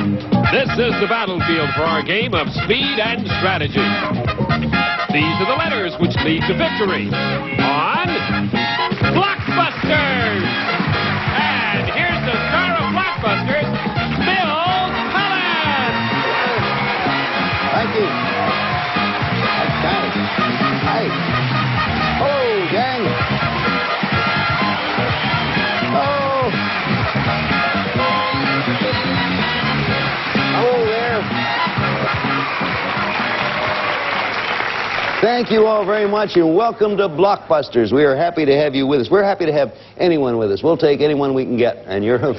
This is the battlefield for our game of speed and strategy. These are the letters which lead to victory on Blockbusters. And here's the star of Blockbusters, Bill Collins. Thank you. Okay. Hi. Hello, gang. Oh. Hello there. Thank you all very much, and welcome to Blockbusters. We are happy to have you with us. We're happy to have anyone with us. We'll take anyone we can get, and you're a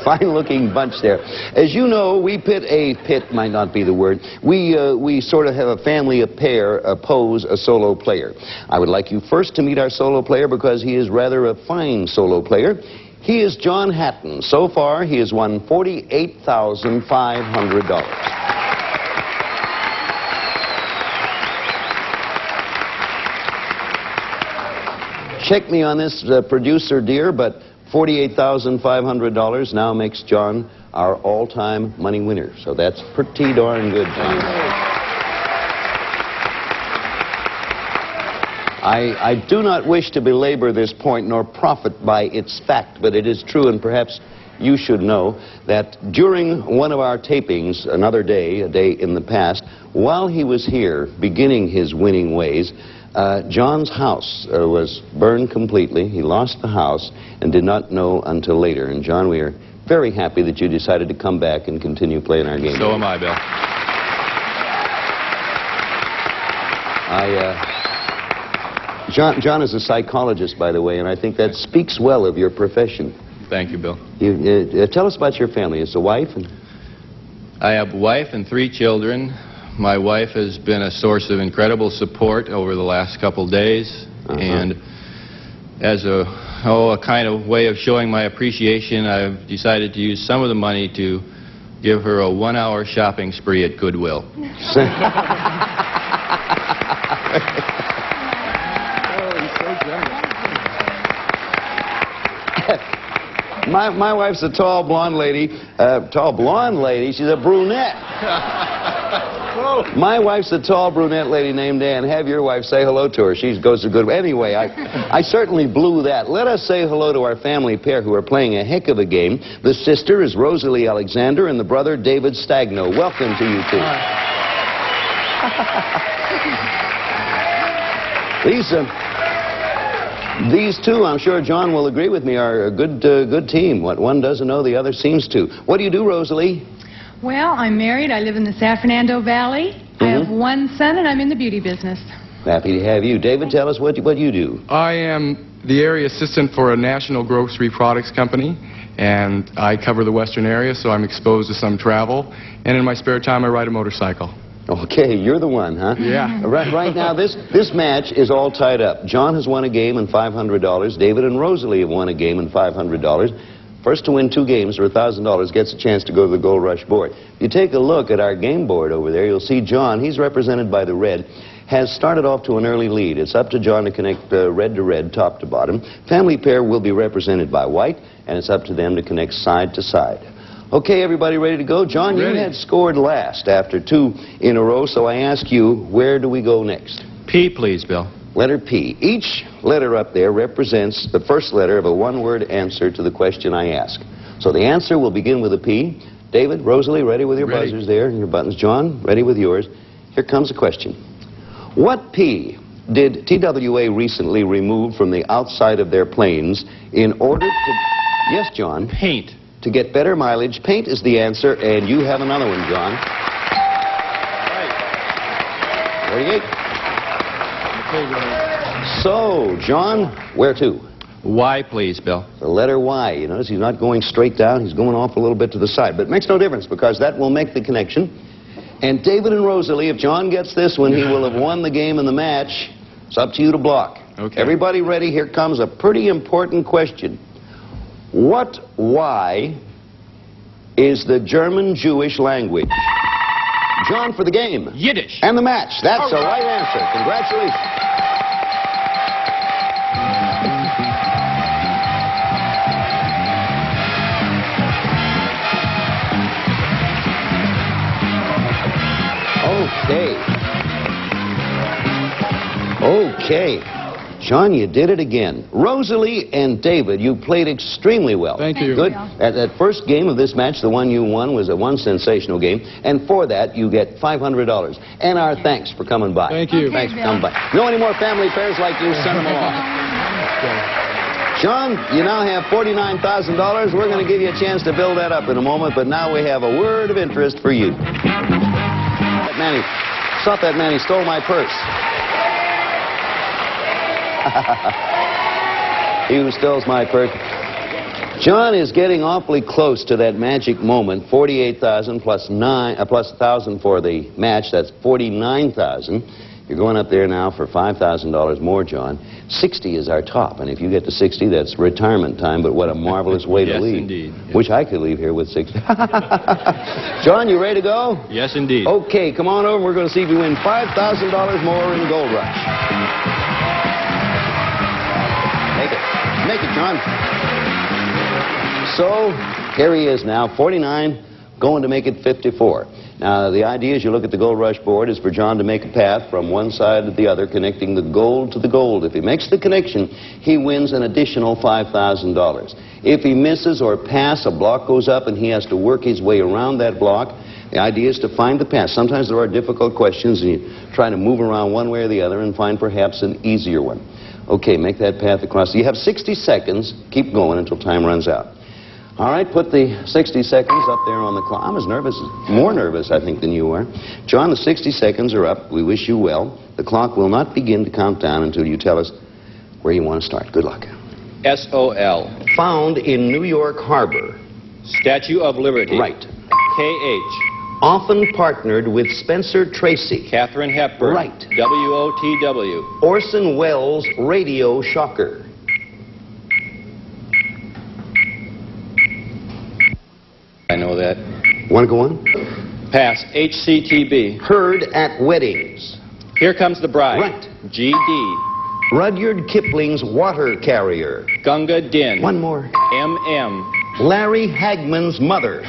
fine-looking bunch there. As you know, we pit might not be the word. We sort of have a family, a pair, oppose a solo player. I would like you first to meet our solo player because he is rather a fine solo player. He is John Hatton. So far, he has won $48,500. Check me on this, producer dear, but $48,500 now makes John our all-time money winner. So that's pretty darn good, John. I do not wish to belabor this point nor profit by its fact, but it is true, and perhaps you should know, that during one of our tapings, another day, a day in the past, while he was here beginning his winning ways, John's house was burned completely. He lost the house and did not know until later. And John, we are very happy that you decided to come back and continue playing our game. So am I, Bill. John is a psychologist, by the way, and I think that speaks well of your profession. Thank you, Bill. Tell us about your family. Is a wife? I have a wife and 3 children. My wife has been a source of incredible support over the last couple days, and as a kind of way of showing my appreciation, I've decided to use some of the money to give her a 1-hour shopping spree at Goodwill. My wife's a tall blonde lady. She's a brunette. My wife's a tall brunette lady named Ann. Have your wife say hello to her. She goes to good. Anyway, I certainly blew that. Let us say hello to our family pair who are playing a heck of a game. The sister is Rosalie Alexander and the brother David Stagno. Welcome to you two. These two, I'm sure John will agree with me, are a good team. What one doesn't know, the other seems to. What do you do, Rosalie? Well, I'm married. I live in the San Fernando Valley. I have 1 son, and I'm in the beauty business. Happy to have you. David, tell us what you do. I am the area assistant for a national grocery products company, and I cover the western area, so I'm exposed to some travel. And in my spare time, I ride a motorcycle. Okay, you're the one, huh? Yeah. Right now, this match is all tied up. John has won a game and $500. David and Rosalie have won a game and $500. First to win 2 games for $1,000 gets a chance to go to the Gold Rush board. If you take a look at our game board over there, you'll see John, he's represented by the red, has started off to an early lead. It's up to John to connect red to red, top to bottom. Family pair will be represented by white, and it's up to them to connect side to side. Okay, everybody ready to go? John, you had scored last after 2 in a row, so I ask you, where do we go next? P, please, Bill. Letter P. Each letter up there represents the first letter of a one-word answer to the question I ask. So the answer will begin with a P. David, Rosalie, ready with your buzzers there and your buttons. John, ready with yours. Here comes the question. What P did TWA recently remove from the outside of their planes in order to... Yes, John? Paint. To get better mileage. Paint is the answer, and you have another one, John. 48. So, John, where to? Y, please, Bill. The letter Y. You notice he's not going straight down. He's going off a little bit to the side. But it makes no difference because that will make the connection. And David and Rosalie, if John gets this one, he will have won the game and the match. It's up to you to block. Okay. Everybody ready? Here comes a pretty important question. What Y is the German Jewish language? John for the game. Yiddish. And the match. That's the right answer. Congratulations. Okay. Sean, you did it again. Rosalie and David, you played extremely well. Thank you. Good. At that first game of this match, the one you won was one sensational game. And for that, you get $500. And our thanks for coming by. Thank you. Okay, Thanks for Bill. coming by. Know any more family affairs like you? Send them along. Sean, you now have $49,000. We're going to give you a chance to build that up in a moment, but now we have a word of interest for you. That Manny, stop that man, he stole my purse. He who steals my purse. John is getting awfully close to that magic moment. 48,000 plus 1,000 for the match. That's 49,000. You're going up there now for $5,000 more, John. 60 is our top, and if you get to 60, that's retirement time. But what a marvelous way to Yes, leave. indeed. Yes. Wish I could leave here with 60. John, you ready to go? Yes, indeed. Okay, come on over. We're going to see if you win $5,000 more in Gold Rush. Make it, John. So, here he is now, 49, going to make it 54. Now, the idea as you look at the Gold Rush board is for John to make a path from one side to the other, connecting the gold to the gold. If he makes the connection, he wins an additional $5,000. If he misses or pass, a block goes up and he has to work his way around that block. The idea is to find the path. Sometimes there are difficult questions and you try to move around one way or the other and find perhaps an easier one. Okay, make that path across. You have 60 seconds. Keep going until time runs out. All right, put the 60 seconds up there on the clock. I'm as nervous, more nervous, I think, than you are. John, the 60 seconds are up. We wish you well. The clock will not begin to count down until you tell us where you want to start. Good luck. S-O-L. Found in New York Harbor. Statue of Liberty. Right. K-H. Often partnered with Spencer Tracy. Katharine Hepburn. Right. W-O-T-W. Orson Welles' radio shocker. I know that. Want to go on? Pass. H-C-T-B. Heard at weddings. Here Comes the Bride. Right. G-D. Rudyard Kipling's water carrier. Gunga Din. One more. M-M. Larry Hagman's mother.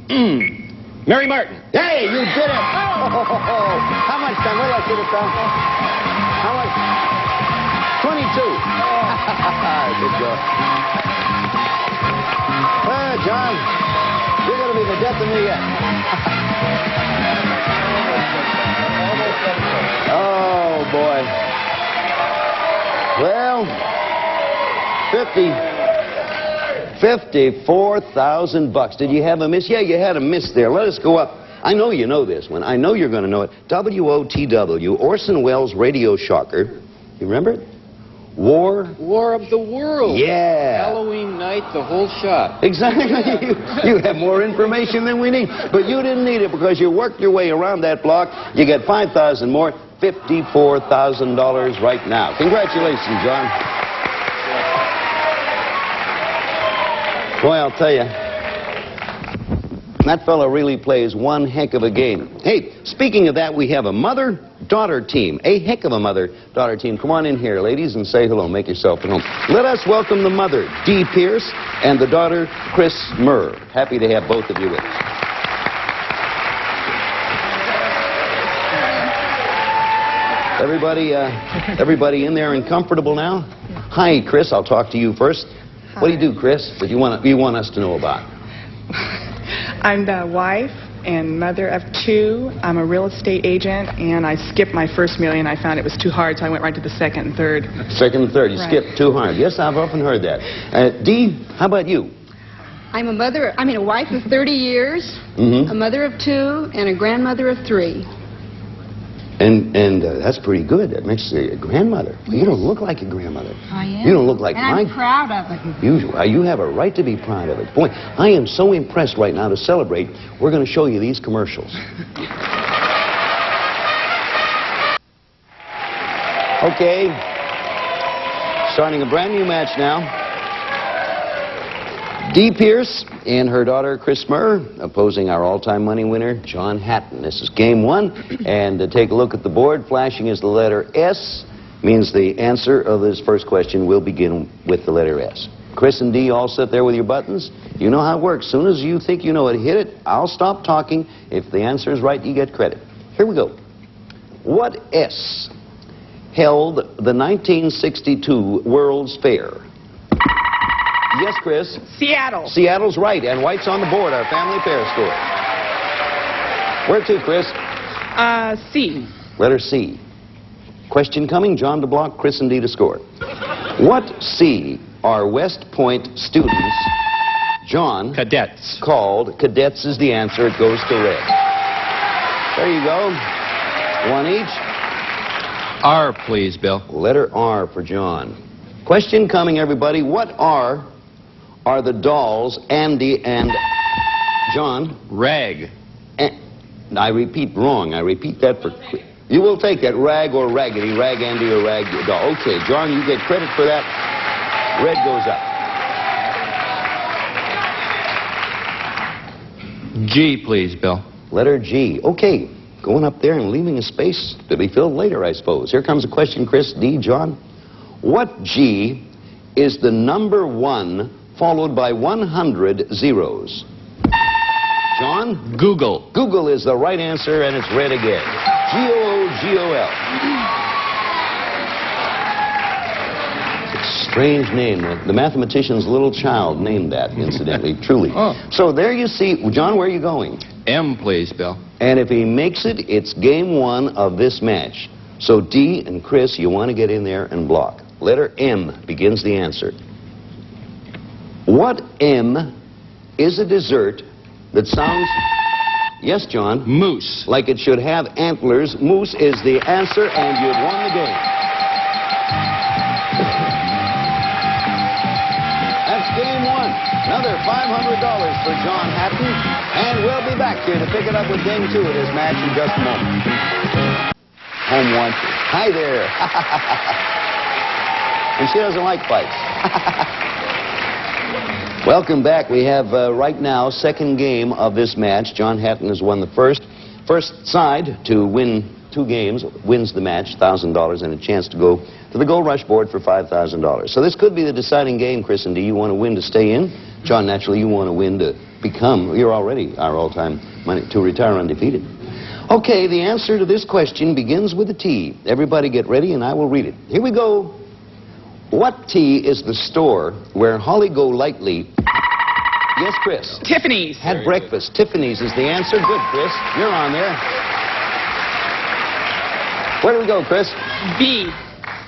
Mary Martin. Hey, you did it! Oh, how much time? What did I get it down? How much? 22. Good job. John, you're going to be the death of me yet. Oh, boy. Well, 54,000 bucks. Did you have a miss? Yeah, you had a miss there. Let us go up. I know you know this one. I know you're going to know it. W-O-T-W, Orson Welles' radio shocker. You remember it? War of the World. Yeah. Halloween night, the whole shot. Exactly. You have more information than we need. But you didn't need it because you worked your way around that block. You get $5,000 more, $54,000 right now. Congratulations, John. Boy, I'll tell you, that fellow really plays one heck of a game. Hey, speaking of that, we have a mother-daughter team. A heck of a mother-daughter team. Come on in here, ladies, and say hello. Make yourself at home. Let us welcome the mother, Dee Pierce, and the daughter, Chris Murr. Happy to have both of you with us. Everybody in there and comfortable now? Hi, Chris. I'll talk to you first. Hi. What do you do, Chris, that you want us to know about? I'm the wife and mother of 2. I'm a real estate agent, and I skipped my first million. I found it was too hard, so I went right to the second and third. Second and third. You Right. skipped too hard. Yes, I've often heard that. Dee, how about you? I'm a wife of 30 years, Mm-hmm. a mother of 2, and a grandmother of 3. And that's pretty good. That makes you a grandmother. You don't look like a grandmother. I am. You don't look like and I'm proud of it. You have a right to be proud of it. Boy, I am so impressed right now to celebrate. We're going to show you these commercials. Okay. Starting a brand new match now. Dee Pierce and her daughter, Chris Murr, opposing our all-time money winner, John Hatton. This is game 1. And to take a look at the board, flashing is the letter S, means the answer of this first question will begin with the letter S. Chris and Dee all sit there with your buttons. You know how it works. As soon as you think you know it, hit it. I'll stop talking. If the answer is right, you get credit. Here we go. What S held the 1962 World's Fair? Yes, Chris? Seattle. Seattle's right, and White's on the board, our family pair score. Where to, Chris? C. Letter C. Question coming. John to block, Chris and Dee to score. What C are West Point students, John, Cadets. called? Cadets is the answer. It goes to red. There you go. One each. R, please, Bill. Letter R for John. Question coming, everybody. What are the dolls Andy and John? Rag. I repeat wrong. I repeat that for... You will take that, Rag or Raggedy, Rag Andy or Rag doll. Okay, John, you get credit for that. Red goes up. G, please, Bill. Letter G. Okay, going up there and leaving a space to be filled later, I suppose. Here comes a question, Chris, D, John. What G is the number 1 followed by 100 zeros? John? Google. Google is the right answer, and it's red again. G-O-O-G-O-L. It's a strange name. The mathematician's little child named that, incidentally, truly. Oh. So there you see. John, where are you going? M, please, Bill. And if he makes it, it's game 1 of this match. So D and Chris, you want to get in there and block. Letter M begins the answer. What M is a dessert that sounds... Yes, John? Moose. Like it should have antlers. Moose is the answer, and you've won the game. That's game 1. Another $500 for John Hatton. And we'll be back here to pick it up with game 2 of this match in just a moment. Home watch. Hi there. And she doesn't like fights. Welcome back. We have right now second game of this match. John Hatton has won the first. First side to win 2 games wins the match, $1,000, and a chance to go to the Gold Rush board for $5,000. So this could be the deciding game, Chris and Dee. You want to win to stay in. John, naturally, you want to win to become, you're already our all-time money, to retire undefeated. Okay, the answer to this question begins with a T. Everybody get ready, and I will read it. Here we go. What T is the store where Holly Golightly... Yes, Chris? Tiffany's. Had breakfast. Tiffany's is the answer. Good, Chris. You're on there. Where do we go, Chris? B.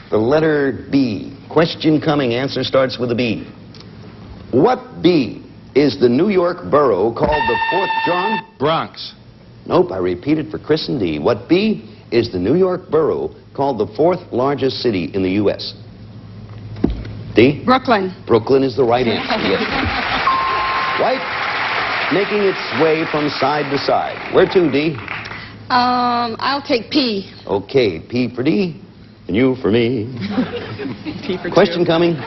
The letter B. Question coming. Answer starts with a B. What B is the New York borough called the 4th, John? Bronx. Nope, I repeat it for Chris and Dee. What B is the New York borough called the 4th largest city in the U.S.? Dee? Brooklyn. Brooklyn is the right answer, yes. White, making its way from side to side. Where to, Dee? I'll take P. Okay, P for Dee, and U for me. P for Question 2. coming.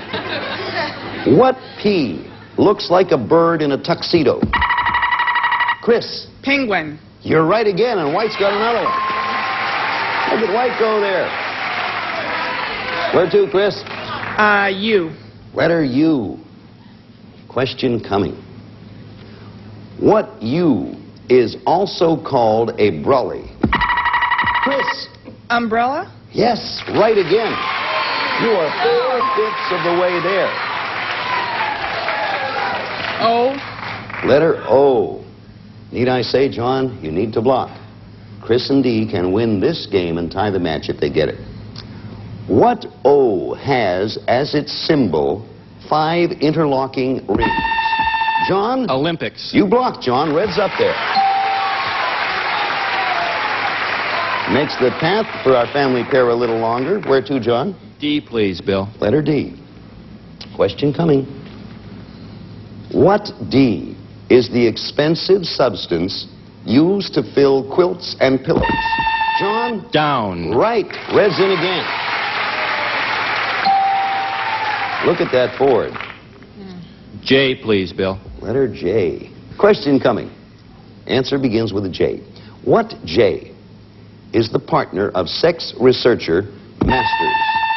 What P looks like a bird in a tuxedo? Chris? Penguin. You're right again, and White's got another one. Look at White go there. Where to, Chris? U. Letter U. Question coming. What U is also called a brolly? Chris? Umbrella. Yes, right again. You are 4/5 of the way there. O. Letter O. Need I say, John, you need to block. Chris and Dee can win this game and tie the match if they get it. What O has as its symbol 5 interlocking rings? John? Olympics. You blocked, John. Red's up there. Makes the path for our family pair a little longer. Where to, John? D, please, Bill. Letter D. Question coming. What D is the expensive substance used to fill quilts and pillows? John? Down. Right. Red's in again. Look at that board. J, please, Bill. Letter J. Question coming. Answer begins with a J. What J is the partner of sex researcher Masters?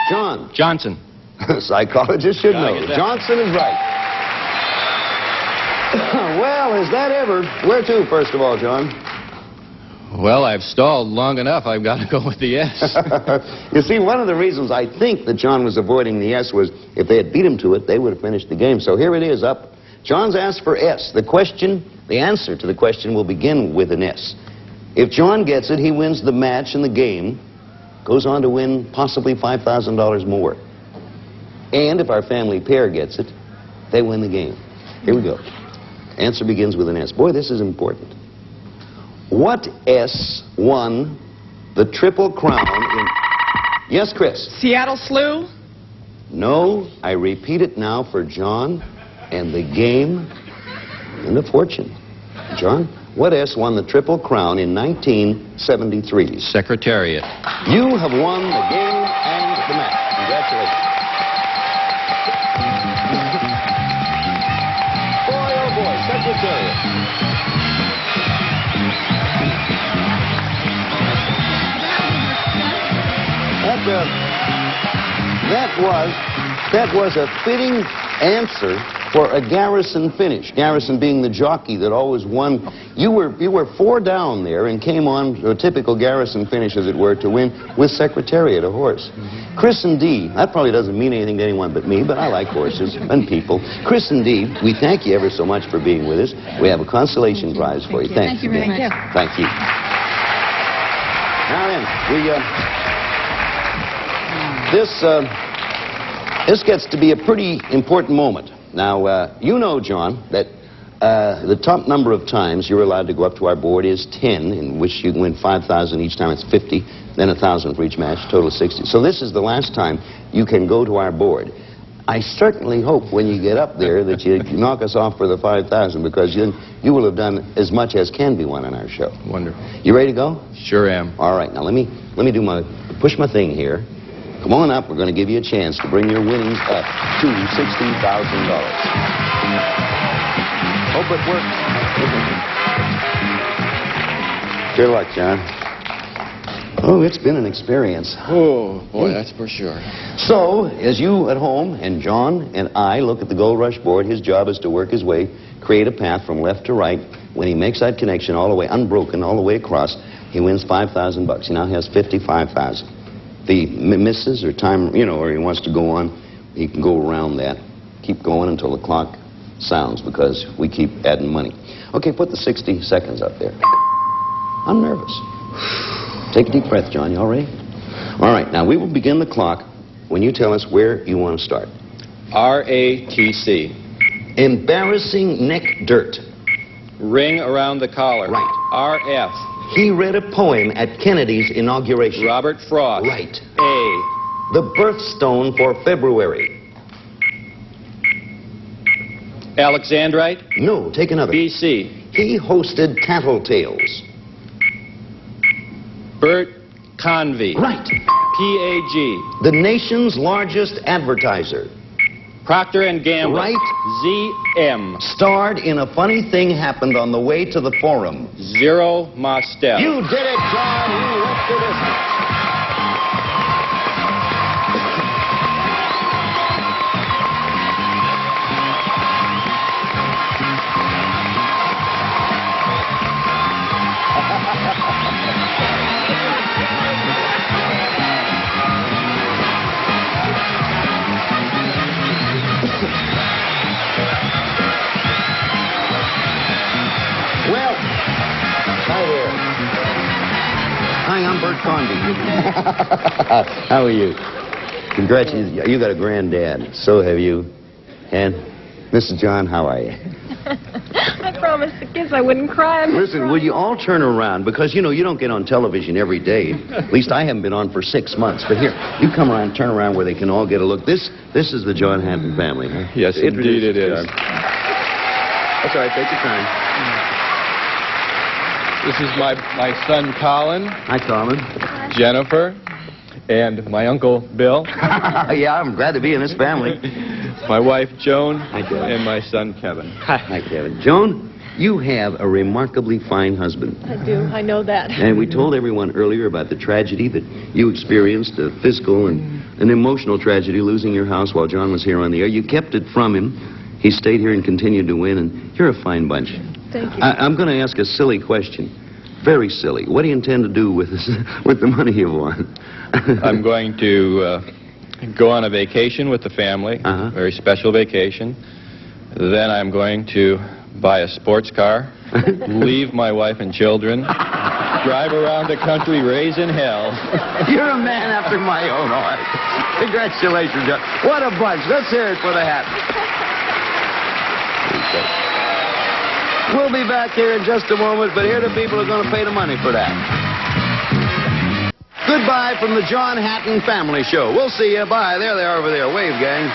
John? Johnson. Psychologist should know. Johnson is right. Well, is that ever? Where to, first of all, John? Well, I've stalled long enough. I've got to go with the S. You see, one of the reasons I think that John was avoiding the S was if they had beat him to it, they would have finished the game. So here it is up. John's asked for S. The answer to the question will begin with an S. If John gets it, he wins the match and the game, goes on to win possibly $5,000 more. And if our family pair gets it, they win the game. Here we go. Answer begins with an S. Boy, this is important. What S won the Triple Crown in... Yes, Chris? Seattle Slew? No, I repeat it now for John and the game and the fortune. John, what S won the Triple Crown in 1973? Secretariat. You have won the game and the match. Congratulations. Boy, oh boy, Secretariat. That was a fitting answer for a Garrison finish. Garrison being the jockey that always won. You were 4 down there and came on to a typical Garrison finish, as it were, to win with Secretariat, a horse. Chris and Dee, that probably doesn't mean anything to anyone but me, but I like horses and people. Chris and Dee, we thank you ever so much for being with us. We have a consolation prize for you. Thank you very much. Thank you. Now then, this gets to be a pretty important moment. Now, you know, John, that the top number of times you're allowed to go up to our board is 10, in which you can win 5,000 each time. It's 50, then 1,000 for each match, total 60. So this is the last time you can go to our board. I certainly hope when you get up there that you knock us off for the 5,000, because you will have done as much as can be won on our show. Wonderful. You ready to go? Sure am. All right, now let me push my thing here. Come on up. We're going to give you a chance to bring your winnings up to $60,000. Hope it works. Good luck, John. Oh, it's been an experience. Oh, boy, that's for sure. So, as you at home and John and I look at the Gold Rush board, his job is to work his way, create a path from left to right. When he makes that connection all the way, unbroken, all the way across, he wins $5,000. He now has $55,000. If he misses or time, or he wants to go on, he can go around that. Keep going until the clock sounds, because we keep adding money. Okay, put the 60 seconds up there. I'm nervous. Take a deep breath, John. You all ready? All right, now we will begin the clock when you tell us where you want to start. RATC. Embarrassing neck dirt. Ring around the collar. Right. RF. He read a poem at Kennedy's inauguration. Robert Frost. Right. A. The birthstone for February. Alexandrite. No, take another. BC. He hosted Tattletales. Bert Convy. Right. PAG. The nation's largest advertiser. Procter & Gamble. Right. ZM. Starred in A Funny Thing Happened on the Way to the Forum. Zero Mostel. You did it, John. You left it. Well, hi there. Hi, I'm Bert Convy. How are you? Congratulations. You got a granddad. So have you. And Mrs. John, how are you? I promised the kids I wouldn't cry. Listen, will you all turn around? Because, you don't get on television every day. At least I haven't been on for 6 months. But here, you come around, turn around where they can all get a look. This is the John Hampton family, huh? Yes, indeed it is. That's all right. Take your time. This is my son, Colin. Hi, Colin. Jennifer. And my uncle, Bill. Yeah, I'm glad to be in this family. My wife, Joan. Hi, Joan. And my son, Kevin. Hi, Kevin. Joan, You have a remarkably fine husband. I do. I know that. And we told everyone earlier about the tragedy that you experienced, a physical and an emotional tragedy, losing your house while John was here on the air. You kept it from him. He stayed here and continued to win, and you're a fine bunch. Thank you. I'm going to ask a silly question. Very silly. What do you intend to do with this, with the money you've won? I'm going to go on a vacation with the family, a very special vacation. Then I'm going to buy a sports car, leave my wife and children, drive around the country raising hell. You're a man after my own heart. Congratulations, John. What a bunch. Let's hear it for the hat. We'll be back here in just a moment, but here are the people who are going to pay the money for that. Goodbye from the John Hatton Family Show. We'll see you. Bye. There they are over there. Wave, gang.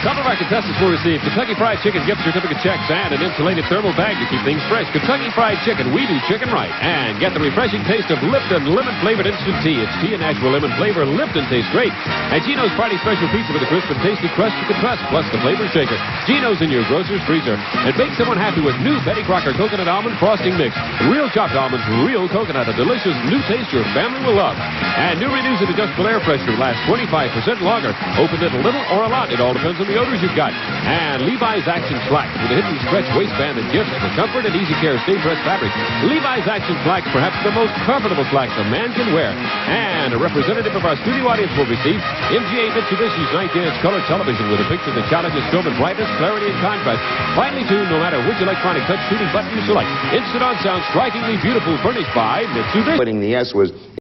Some of our contestants will receive Kentucky Fried Chicken gift certificate checks and an insulated thermal bag to keep things fresh. Kentucky Fried Chicken, we do chicken right. And get the refreshing taste of Lipton lemon-flavored instant tea. It's tea and natural lemon flavor. Lipton tastes great. And Geno's Friday Special Pizza with a crisp and tasty crust you can trust, plus the flavor shaker. Geno's in your grocer's freezer. And make someone happy with new Betty Crocker Coconut Almond Frosting Mix. Real chopped almonds, real coconut. A delicious new taste your family will love. And new Renews and adjustable air pressure lasts 25% longer. Open it a little or a lot. It all depends on the odors you've got. And Levi's Action Slacks with a hidden stretch waistband that gives the comfort and easy care stay-pressed fabric. Levi's Action Slacks, perhaps the most comfortable slacks a man can wear. And a representative of our studio audience will receive MGA Mitsubishi's 19-inch color television with a picture that challenges film in brightness, clarity, and contrast. Finely tuned, no matter which electronic touch shooting button you select. Instant on sound, strikingly beautiful, furnished by Mitsubishi. Putting the S was